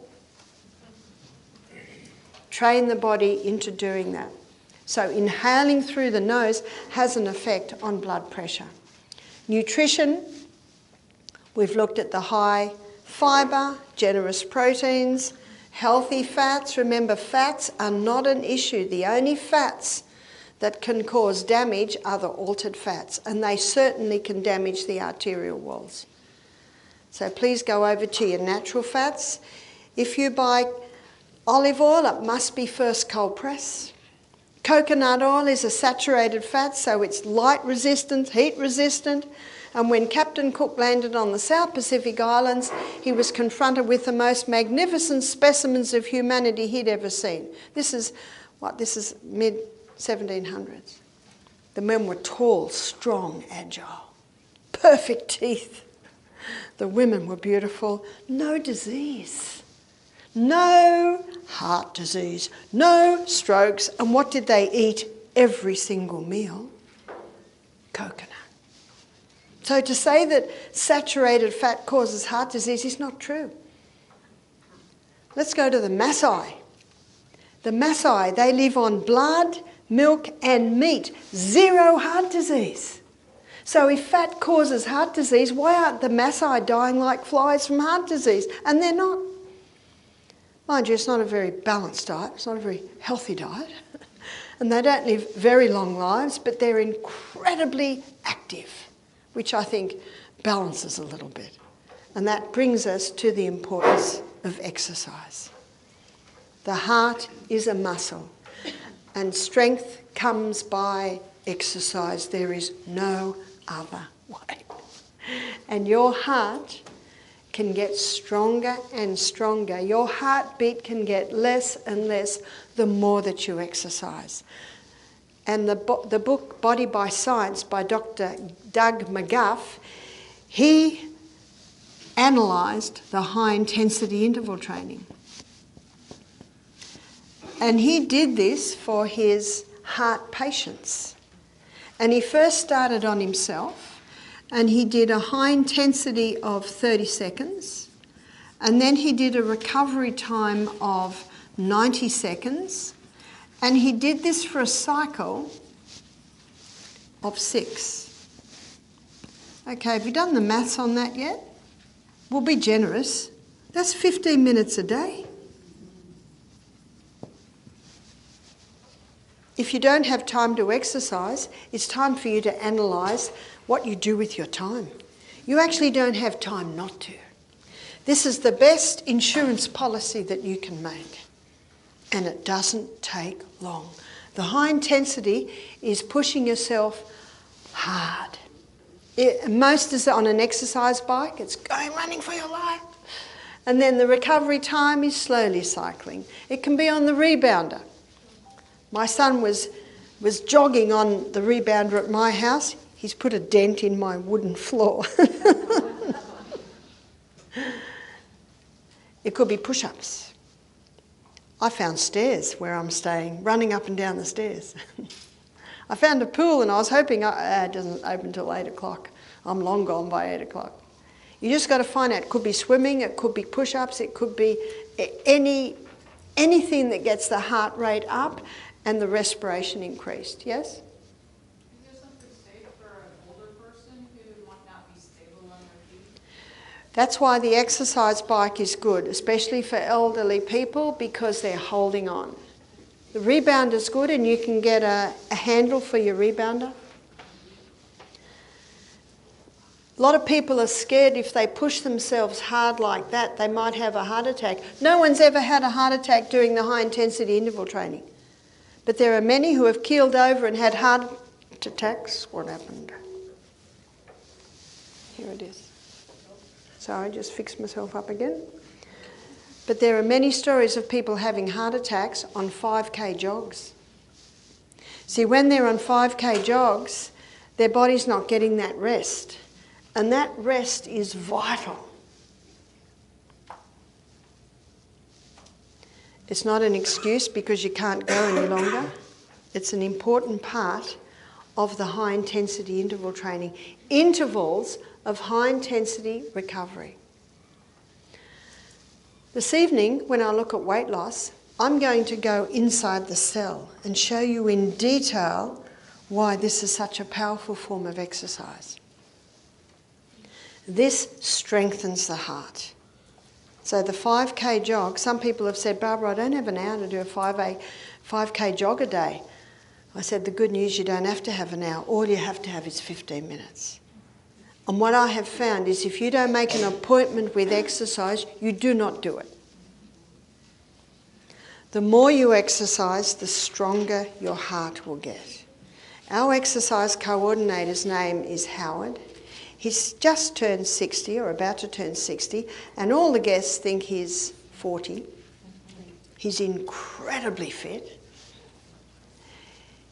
Train the body into doing that. So inhaling through the nose has an effect on blood pressure. Nutrition, we've looked at the high fibre, generous proteins, healthy fats. Remember, fats are not an issue. The only fats that can cause damage are the altered fats, and they certainly can damage the arterial walls. So please go over to your natural fats. If you buy olive oil, it must be first cold press. Coconut oil is a saturated fat, so it's light resistant, heat resistant. And when Captain Cook landed on the South Pacific Islands, he was confronted with the most magnificent specimens of humanity he'd ever seen. This is mid-1700s. The men were tall, strong, agile, perfect teeth. The women were beautiful, no disease, no heart disease, no strokes. And what did they eat every single meal? Coconut. So to say that saturated fat causes heart disease is not true. Let's go to the Maasai. The Maasai, they live on blood, milk and meat. Zero heart disease. So if fat causes heart disease, why aren't the Maasai dying like flies from heart disease? And they're not. Mind you, it's not a very balanced diet. It's not a very healthy diet. And they don't live very long lives, but they're incredibly active, which I think balances a little bit. And that brings us to the importance of exercise. The heart is a muscle, and strength comes by exercise. There is no other way. And your heart can get stronger and stronger. Your heartbeat can get less and less the more that you exercise. And the book Body by Science by Dr. Doug McGuff, he analysed the high-intensity interval training. And he did this for his heart patients. And he first started on himself, and he did a high intensity of 30 seconds, and then he did a recovery time of 90 seconds, and he did this for a cycle of 6. Okay, have you done the maths on that yet? We'll be generous. That's 15 minutes a day. If you don't have time to exercise, it's time for you to analyse what you do with your time. You actually don't have time not to. This is the best insurance policy that you can make. And it doesn't take long. The high intensity is pushing yourself hard. Most is on an exercise bike. It's going running for your life. And then the recovery time is slowly cycling. It can be on the rebounder. My son was jogging on the rebounder at my house. He's put a dent in my wooden floor. It could be push-ups. I found stairs where I'm staying, running up and down the stairs. I found a pool and I was hoping it doesn't open till 8 o'clock. I'm long gone by 8 o'clock. You just got to find out. It could be swimming, it could be push-ups, it could be anything that gets the heart rate up and the respiration increased. Yes? Is there something safe for an older person who might not be stable on their feet? That's why the exercise bike is good, especially for elderly people, because they're holding on. The rebounder's good, and you can get a handle for your rebounder. A lot of people are scared if they push themselves hard like that, they might have a heart attack. No one's ever had a heart attack doing the high-intensity interval training. But there are many who have keeled over and had heart attacks. What happened? Here it is. Sorry, I just fixed myself up again. But there are many stories of people having heart attacks on 5K jogs. See, when they're on 5K jogs, their body's not getting that rest. And that rest is vital. It's not an excuse because you can't go any longer. It's an important part of the high intensity interval training. Intervals of high intensity recovery. This evening, when I look at weight loss, I'm going to go inside the cell and show you in detail why this is such a powerful form of exercise. This strengthens the heart. So the 5K jog, some people have said, Barbara, I don't have an hour to do a 5K jog a day. I said, the good news, you don't have to have an hour. All you have to have is 15 minutes. And what I have found is if you don't make an appointment with exercise, you do not do it. The more you exercise, the stronger your heart will get. Our exercise coordinator's name is Howard. He's just turned 60 or about to turn 60, and all the guests think he's 40. He's incredibly fit.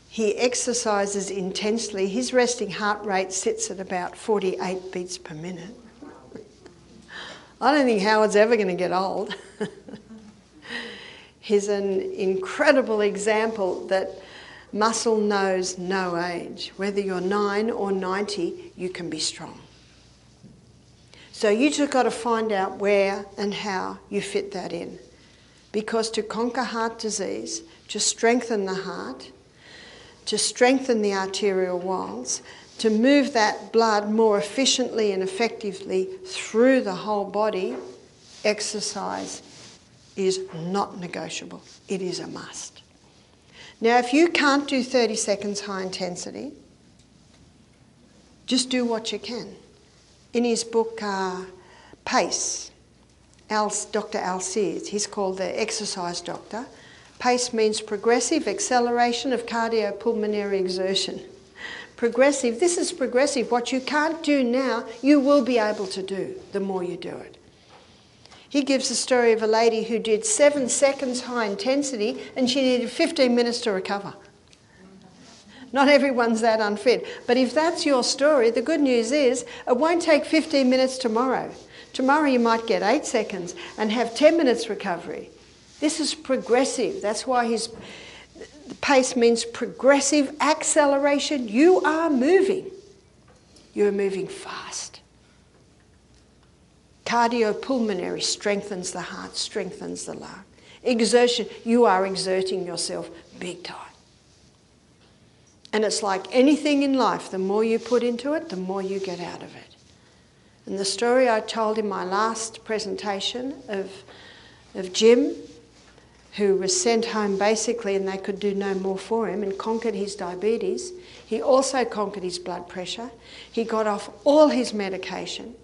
He exercises intensely. His resting heart rate sits at about 48 beats per minute. I don't think Howard's ever going to get old. He's an incredible example that muscle knows no age. Whether you're 9 or 90, you can be strong. So you just got to find out where and how you fit that in. Because to conquer heart disease, to strengthen the heart, to strengthen the arterial walls, to move that blood more efficiently and effectively through the whole body, exercise is not negotiable. It is a must. Now, if you can't do 30 seconds high intensity, just do what you can. In his book, PACE, Dr. Al Sears, he's called the exercise doctor. PACE means progressive acceleration of cardiopulmonary exertion. Progressive, this is progressive. What you can't do now, you will be able to do the more you do it. He gives the story of a lady who did 7 seconds high intensity and she needed 15 minutes to recover. Not everyone's that unfit. But if that's your story, the good news is it won't take 15 minutes tomorrow. Tomorrow you might get 8 seconds and have 10 minutes recovery. This is progressive. That's why the pace means progressive acceleration. You are moving. You're moving fast. Cardiopulmonary strengthens the heart, strengthens the lung. Exertion, you are exerting yourself big time. And it's like anything in life, the more you put into it, the more you get out of it. And the story I told in my last presentation of Jim, who was sent home basically and they could do no more for him and conquered his diabetes. He also conquered his blood pressure. He got off all his medication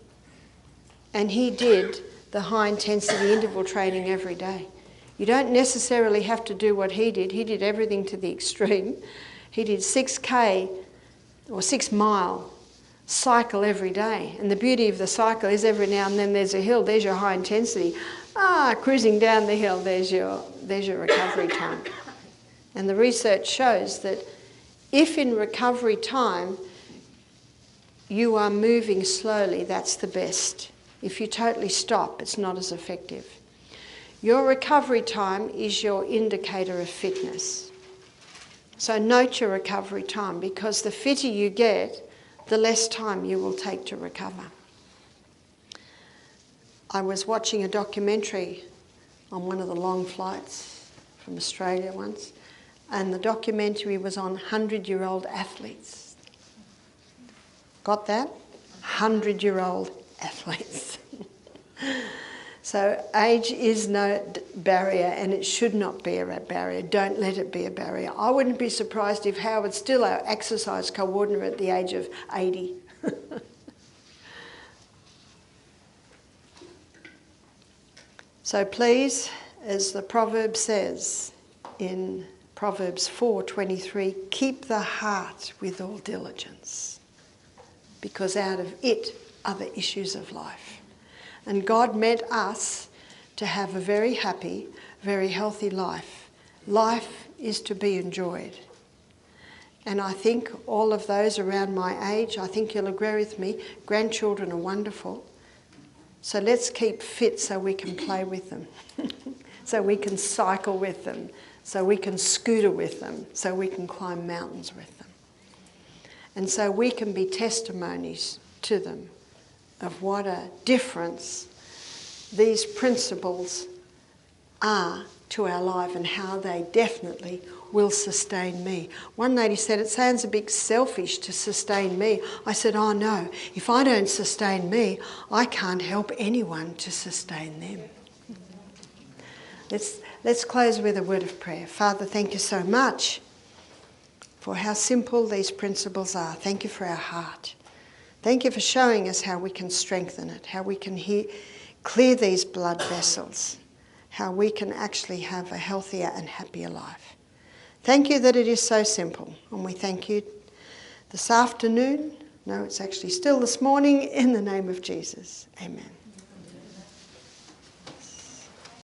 and he did the high intensity interval training every day. You don't necessarily have to do what he did. He did everything to the extreme. He did 6K or 6 mile cycle every day. And the beauty of the cycle is every now and then there's a hill, there's your high intensity. Cruising down the hill, there's your recovery time. And the research shows that if in recovery time you are moving slowly, that's the best. If you totally stop, it's not as effective. Your recovery time is your indicator of fitness. So note your recovery time, because the fitter you get, the less time you will take to recover. I was watching a documentary on one of the long flights from Australia once, and the documentary was on 100-year-old athletes. Got that? 100-year-old athletes. So age is no barrier, and it should not be a barrier. Don't let it be a barrier. I wouldn't be surprised if Howard's still our exercise coordinator at the age of 80. So please, as the proverb says in Proverbs 4:23, keep the heart with all diligence, because out of it are the issues of life. And God meant us to have a very happy, very healthy life. Life is to be enjoyed. And I think all of those around my age, I think you'll agree with me, grandchildren are wonderful. So let's keep fit so we can play with them, so we can cycle with them, so we can scooter with them, so we can climb mountains with them. And so we can be testimonies to them of what a difference these principles are to our life and how they definitely will sustain me. One lady said, it sounds a bit selfish to sustain me. I said, oh no, if I don't sustain me, I can't help anyone to sustain them. Let's close with a word of prayer. Father, thank you so much for how simple these principles are. Thank you for our heart. Thank you for showing us how we can strengthen it, how we can clear these blood vessels, how we can actually have a healthier and happier life. Thank you that it is so simple, and we thank you this afternoon. No, it's actually still this morning, in the name of Jesus. Amen.